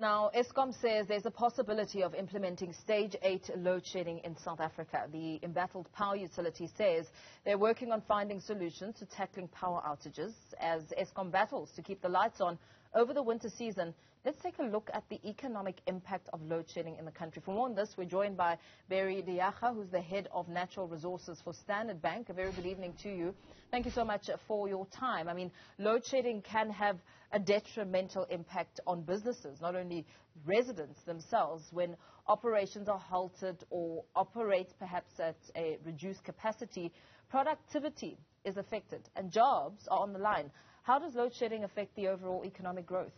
Now, Eskom says there's a possibility of implementing stage 8 load shedding in South Africa. The embattled power utility says they're working on finding solutions to tackling power outages as Eskom battles to keep the lights on over the winter season. Let's take a look at the economic impact of load shedding in the country. For more on this, we're joined by Berrie de Jager, who's the head of natural resources for Standard Bank. A very good evening to you. Thank you so much for your time. I mean, load shedding can have a detrimental impact on businesses, not only residents themselves. When operations are halted or operate perhaps at a reduced capacity, productivity is affected and jobs are on the line. How does load shedding affect the overall economic growth?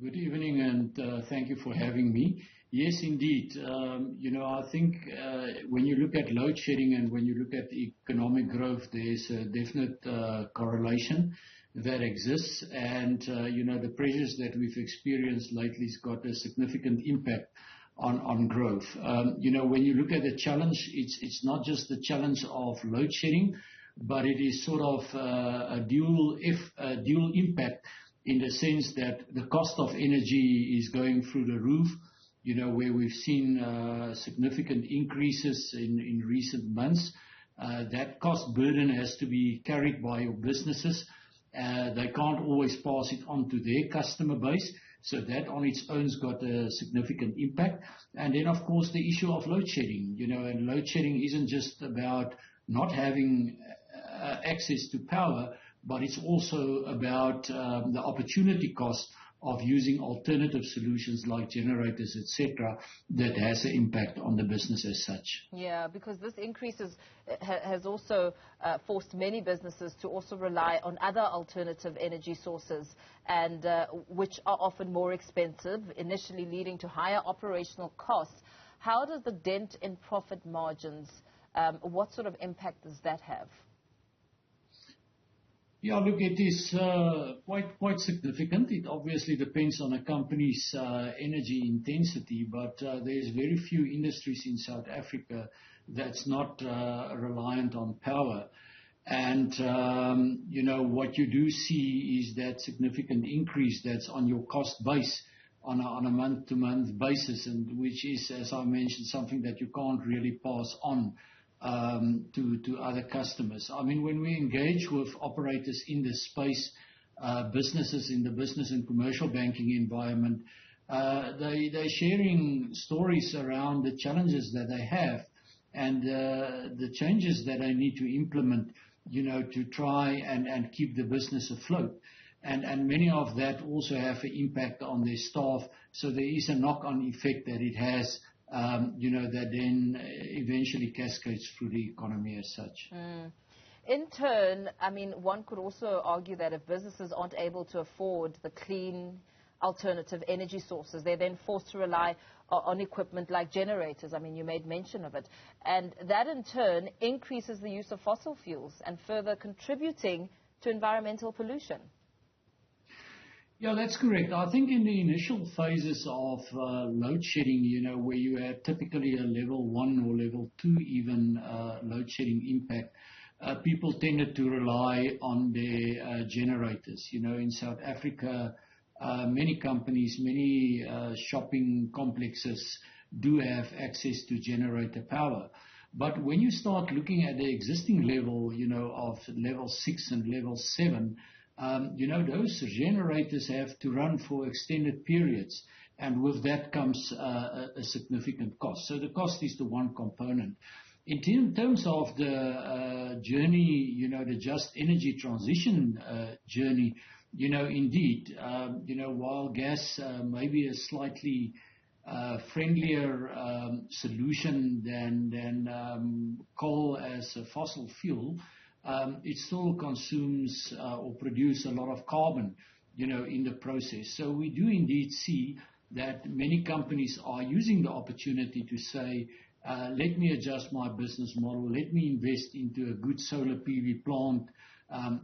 Good evening, and thank you for having me. Yes, indeed. I think when you look at load shedding and when you look at economic growth, there's a definite correlation that exists. And, the pressures that we've experienced lately has got a significant impact on growth. When you look at the challenge, it's not just the challenge of load shedding, but it is sort of a dual impact, in the sense that the cost of energy is going through the roof, where we've seen significant increases in recent months. That cost burden has to be carried by your businesses. They can't always pass it on to their customer base, so that on its own's got a significant impact. And then, of course, the issue of load shedding, and load shedding isn't just about not having access to power, but it's also about the opportunity cost of using alternative solutions like generators, etc., that has an impact on the business as such. Yeah, because this increase has also forced many businesses to also rely on other alternative energy sources, and which are often more expensive, initially leading to higher operational costs. How does the dent in profit margins, what sort of impact does that have? Yeah, look, it is quite significant. It obviously depends on a company's energy intensity, but there's very few industries in South Africa that's not reliant on power. And, what you do see is that significant increase that's on your cost base on a month-to-month basis, and which is, as I mentioned, something that you can't really pass on to other customers. I mean, when we engage with operators in this space, businesses in the business and commercial banking environment, they're sharing stories around the challenges that they have and the changes that they need to implement, to try and keep the business afloat. And many of that also have an impact on their staff. So there is a knock-on effect that it has, that then eventually cascades through the economy as such. In turn, I mean, one could also argue that if businesses aren't able to afford the clean alternative energy sources, they're then forced to rely on equipment like generators. I mean, you made mention of it. And that in turn increases the use of fossil fuels and further contributing to environmental pollution. Yeah, that's correct. I think in the initial phases of load shedding, where you have typically a level 1 or level 2 even load shedding impact, people tended to rely on their generators. In South Africa, many companies, many shopping complexes do have access to generator power. But when you start looking at the existing level, of level 6 and level 7, those generators have to run for extended periods, and with that comes a significant cost. So the cost is the one component. In terms of the journey, the just energy transition journey, indeed, while gas may be a slightly friendlier solution than coal as a fossil fuel, it still consumes or produces a lot of carbon, in the process. So we do indeed see that many companies are using the opportunity to say, let me adjust my business model, let me invest into a good solar PV plant,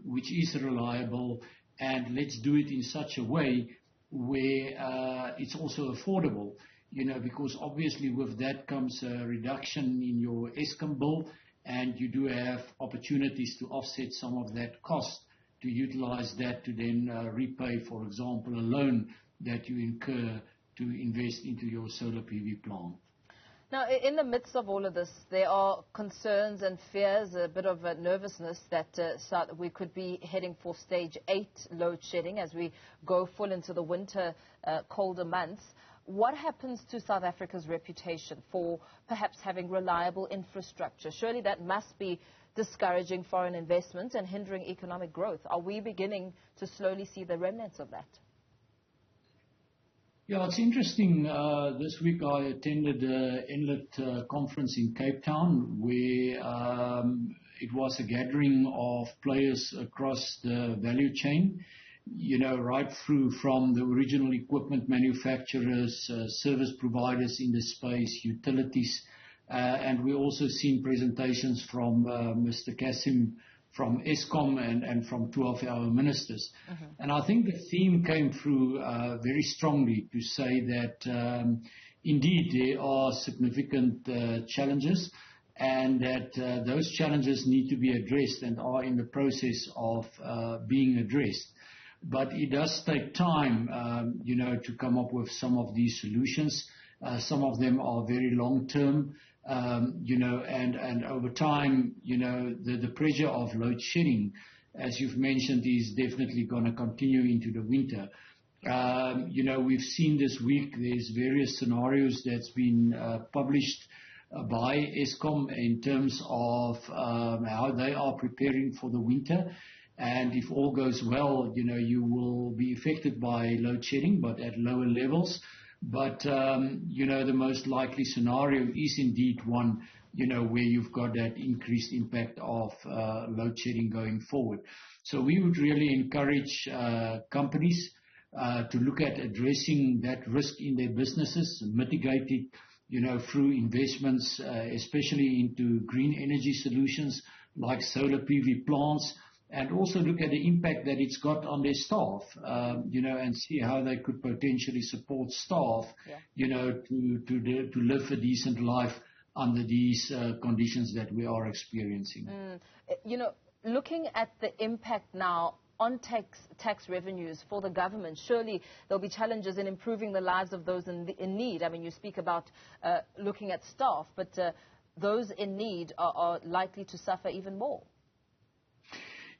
which is reliable, and let's do it in such a way where it's also affordable, because obviously with that comes a reduction in your Eskom bill, and you do have opportunities to offset some of that cost to utilize that to then repay, for example, a loan that you incur to invest into your solar PV plant. Now, in the midst of all of this, there are concerns and fears, a bit of a nervousness that we could be heading for stage 8 load shedding as we go full into the winter, colder months. What happens to South Africa's reputation for perhaps having reliable infrastructure? Surely that must be discouraging foreign investment and hindering economic growth. Are we beginning to slowly see the remnants of that? Yeah, it's interesting. This week I attended an Inlet conference in Cape Town where it was a gathering of players across the value chain, right through from the original equipment manufacturers, service providers in the space, utilities, and we also seen presentations from Mr. Kasim from Eskom and from 2 of our ministers. And I think the theme came through very strongly to say that indeed there are significant challenges and that those challenges need to be addressed and are in the process of being addressed. But it does take time, to come up with some of these solutions. Some of them are very long-term, and over time, the pressure of load shedding, as you've mentioned, is definitely going to continue into the winter. We've seen this week, there's various scenarios that's been published by Eskom in terms of how they are preparing for the winter. And if all goes well, you will be affected by load shedding, but at lower levels. But, the most likely scenario is indeed one, where you've got that increased impact of load shedding going forward. So we would really encourage companies to look at addressing that risk in their businesses, mitigate it, through investments, especially into green energy solutions like solar PV plants, and also look at the impact that it's got on their staff, and see how they could potentially support staff, to live a decent life under these conditions that we are experiencing. Looking at the impact now on tax revenues for the government, surely there'll be challenges in improving the lives of those in need. I mean, you speak about looking at staff, but those in need are likely to suffer even more.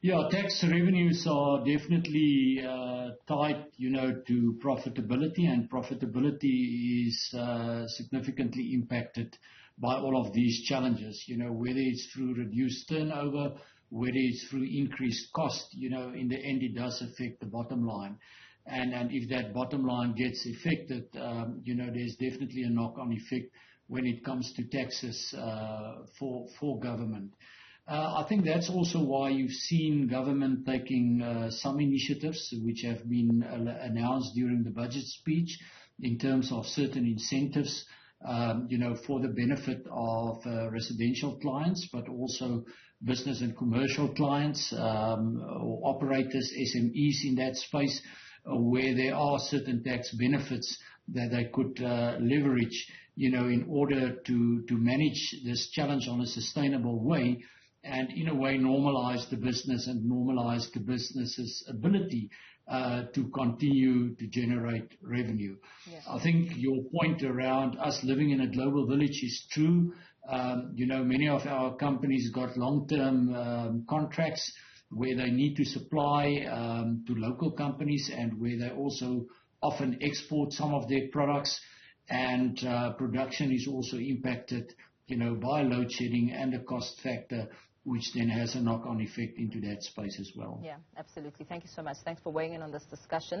Yeah, tax revenues are definitely tied, to profitability, and profitability is significantly impacted by all of these challenges, whether it's through reduced turnover, whether it's through increased cost, in the end it does affect the bottom line. And if that bottom line gets affected, there's definitely a knock-on effect when it comes to taxes for government. I think that's also why you've seen government taking some initiatives which have been announced during the budget speech in terms of certain incentives, for the benefit of residential clients, but also business and commercial clients, or operators, SMEs in that space, where there are certain tax benefits that they could leverage, in order to manage this challenge on a sustainable way, and in a way normalize the business and normalize the business's ability to continue to generate revenue. Yes. I think your point around us living in a global village is true. Many of our companies got long-term contracts where they need to supply to local companies, and where they also often export some of their products, and production is also impacted, by load shedding and the cost factor, which then has a knock-on effect into that space as well. Yeah, absolutely. Thank you so much. Thanks for weighing in on this discussion.